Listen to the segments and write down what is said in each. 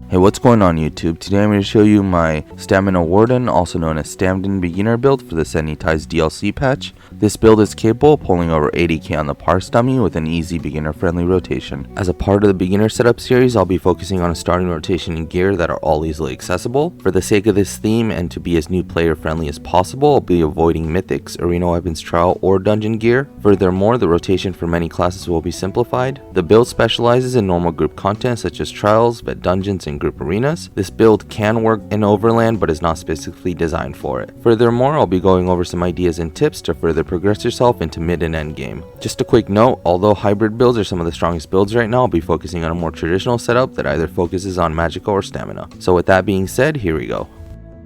Hey, what's going on YouTube? Today I'm going to show you my Stamina Warden, also known as Stamden beginner build for the Sanitized DLC patch. This build is capable of pulling over 80k on the parse dummy with an easy beginner friendly rotation. As a part of the beginner setup series, I'll be focusing on a starting rotation and gear that are all easily accessible. For the sake of this theme and to be as new player friendly as possible, I'll be avoiding mythics, arena weapons trial, or dungeon gear. Furthermore, the rotation for many classes will be simplified. The build specializes in normal group content such as trials, vet dungeons, and group arenas. This build can work in Overland but is not specifically designed for it. Furthermore, I'll be going over some ideas and tips to further progress yourself into mid and end game. Just a quick note, although hybrid builds are some of the strongest builds right now, I'll be focusing on a more traditional setup that either focuses on magical or stamina. So with that being said, here we go.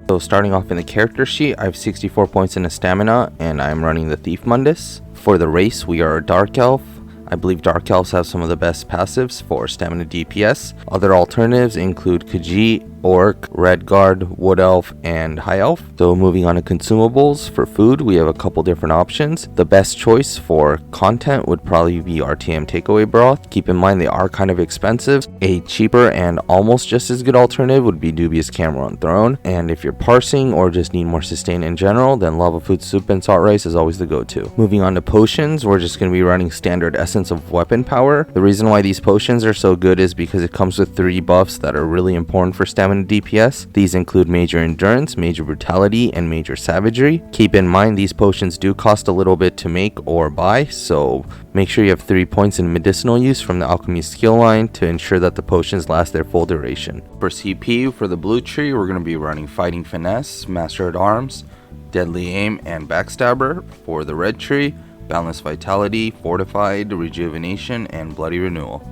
So starting off in the character sheet, I have 64 points in a stamina and I'm running the Thief Mundus. For the race, we are a Dark Elf. I believe Dark Elves have some of the best passives for stamina DPS. Other alternatives include Khajiit, Orc, Redguard, Wood Elf, and High Elf. So moving on to consumables, for food we have a couple different options. The best choice for content would probably be RTM takeaway broth. Keep in mind they are kind of expensive. A cheaper and almost just as good alternative would be Dubious Cameron Throne. And if you're parsing or just need more sustain in general, then Lava Food Soup and Salt Rice is always the go-to. Moving on to potions, we're just going to be running standard Essence of Weapon Power. The reason why these potions are so good is because it comes with 3 buffs that are really important for stamina DPS. These include Major Endurance, Major Brutality, and Major Savagery. Keep in mind these potions do cost a little bit to make or buy, so make sure you have 3 points in medicinal use from the alchemy skill line to ensure that the potions last their full duration. For CPU, for the blue tree, we're going to be running Fighting Finesse, Master at Arms, Deadly Aim, and Backstabber. For the red tree, Boundless Vitality, Fortified, Rejuvenation, and Bloody Renewal.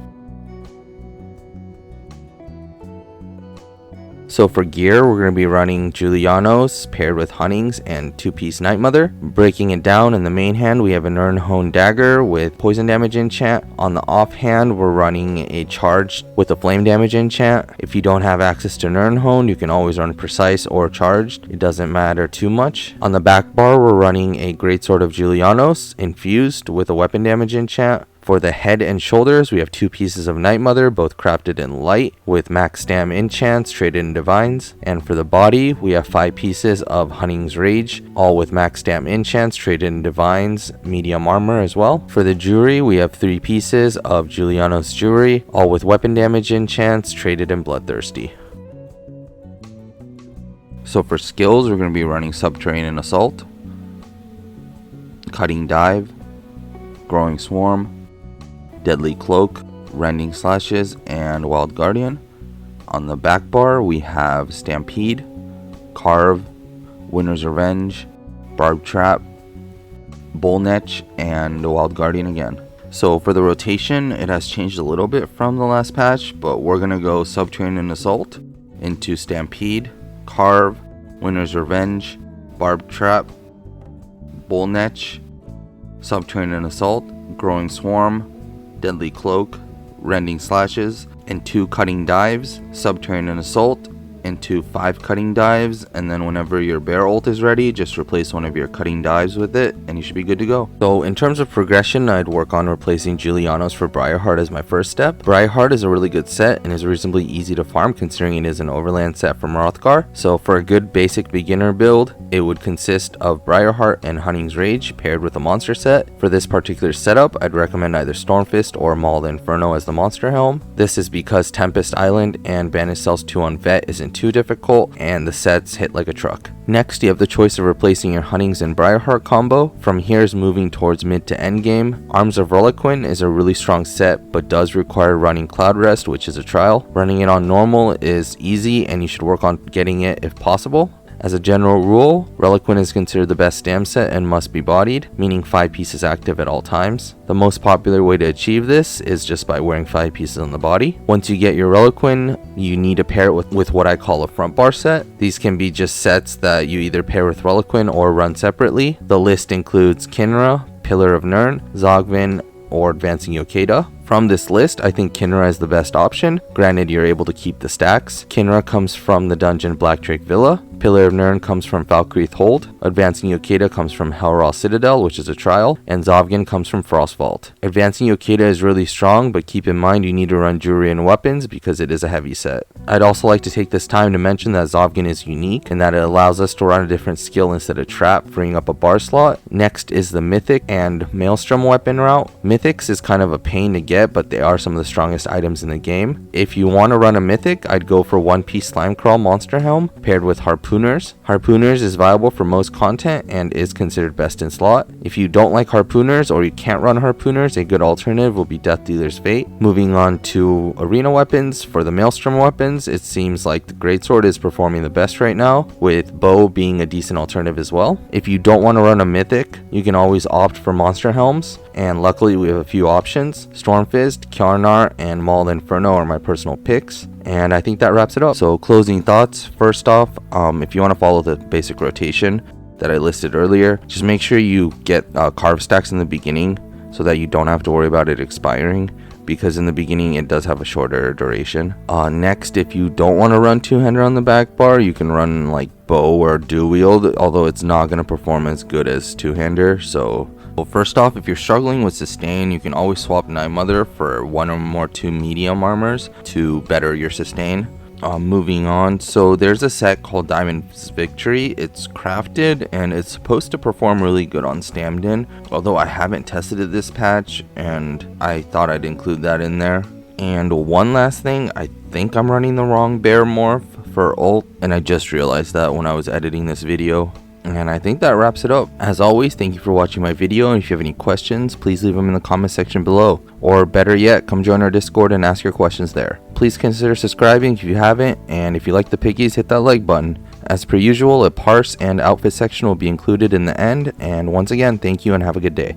So for gear, we're going to be running Julianos paired with Huntings and 2-piece Night Mother. Breaking it down, in the main hand we have an Urnhone Dagger with poison damage enchant. On the offhand, we're running a charge with a flame damage enchant. If you don't have access to Urnhone, you can always run precise or charged. It doesn't matter too much. On the back bar, we're running a Greatsword of Julianos infused with a weapon damage enchant. For the head and shoulders, we have 2 pieces of Night Mother, both crafted in light, with max dam enchants traded in divines. And for the body, we have 5 pieces of Hunting's Rage, all with max dam enchants traded in divines, medium armor as well. For the jewelry, we have 3 pieces of Julianos jewelry, all with weapon damage enchants traded in Bloodthirsty. So for skills, we're going to be running Subterranean Assault, Cutting Dive, Growing Swarm, Deadly Cloak, Rending Slashes, and Wild Guardian. On the back bar, we have Stampede, Carve, Winter's Revenge, Barb Trap, Bullnetch, and Wild Guardian again. So for the rotation, it has changed a little bit from the last patch, but we're going to go Subterranean Assault into Stampede, Carve, Winter's Revenge, Barb Trap, Bullnetch, Subterranean Assault, Growing Swarm, Deadly Cloak, Rending Slashes, and 2 Cutting Dives, Subterranean Assault, into 5 Cutting Dives, and then whenever your Bear ult is ready, just replace one of your Cutting Dives with it, and you should be good to go. So in terms of progression, I'd work on replacing Julianos for Briarheart as my first step. Briarheart is a really good set and is reasonably easy to farm considering it is an overland set from Hrothgar. So for a good basic beginner build, it would consist of Briarheart and Hunting's Rage paired with a monster set. For this particular setup, I'd recommend either Stormfist or Maul the Inferno as the monster helm. This is because Tempest Island and Banish Cells 2 on Vet isn't too difficult and the sets hit like a truck. Next, you have the choice of replacing your Huntings and Briarheart combo. From here is moving towards mid to end game. Arms of Reliquin is a really strong set but does require running Cloud Rest, which is a trial. Running it on normal is easy and you should work on getting it if possible. As a general rule, Reliquin is considered the best stam set and must be bodied, meaning 5 pieces active at all times. The most popular way to achieve this is just by wearing 5 pieces on the body. Once you get your Reliquin, you need to pair it with what I call a front bar set. These can be just sets that you either pair with Reliquin or run separately. The list includes Kinra, Pillar of Nirn, Zogvin, or Advancing Yokeda. From this list, I think Kinra is the best option. Granted, you're able to keep the stacks. Kinra comes from the dungeon Black Drake Villa. Pillar of Nirn comes from Falkreath Hold. Advancing Yokeda comes from Helral Citadel, which is a trial. And Zovgan comes from Frost Vault. Advancing Yokeda is really strong, but keep in mind you need to run jewelry and weapons because it is a heavy set. I'd also like to take this time to mention that Zovgan is unique and that it allows us to run a different skill instead of trap, freeing up a bar slot. Next is the Mythic and Maelstrom weapon route. Mythics is kind of a pain to get, but they are some of the strongest items in the game. If you want to run a Mythic, I'd go for One Piece Slime Crawl Monster Helm paired with Harpooners. Harpooners is viable for most content and is considered best in slot. If you don't like Harpooners or you can't run Harpooners, a good alternative will be Death Dealer's Fate. Moving on to arena weapons. For the Maelstrom weapons, it seems like the Greatsword is performing the best right now, with Bow being a decent alternative as well. If you don't want to run a Mythic, you can always opt for Monster Helms, and luckily we have a few options. Stormfist, Kjarnar, and Mauled Inferno are my personal picks. And I think that wraps it up. So closing thoughts. First off, if you want to follow the basic rotation that I listed earlier, just make sure you get carve stacks in the beginning so that you don't have to worry about it expiring, because in the beginning it does have a shorter duration. Next, if you don't want to run two-hander on the back bar, you can run like Bow or Dual Wield, although it's not going to perform as good as two-hander. So well, first off, if you're struggling with sustain, you can always swap Night Mother for one or more 2 medium armors to better your sustain. Moving on, so there's a set called Diamond's Victory. It's crafted and it's supposed to perform really good on Stamden, although I haven't tested it this patch and I thought I'd include that in there. And one last thing, I think I'm running the wrong bear morph for ult, and I just realized that when I was editing this video. And I think that wraps it up. As always, thank you for watching my video, and if you have any questions, please leave them in the comment section below. Or better yet, come join our Discord and ask your questions there. Please consider subscribing if you haven't, and if you like the piggies, hit that like button. As per usual, a parse and outfit section will be included in the end, and once again, thank you and have a good day.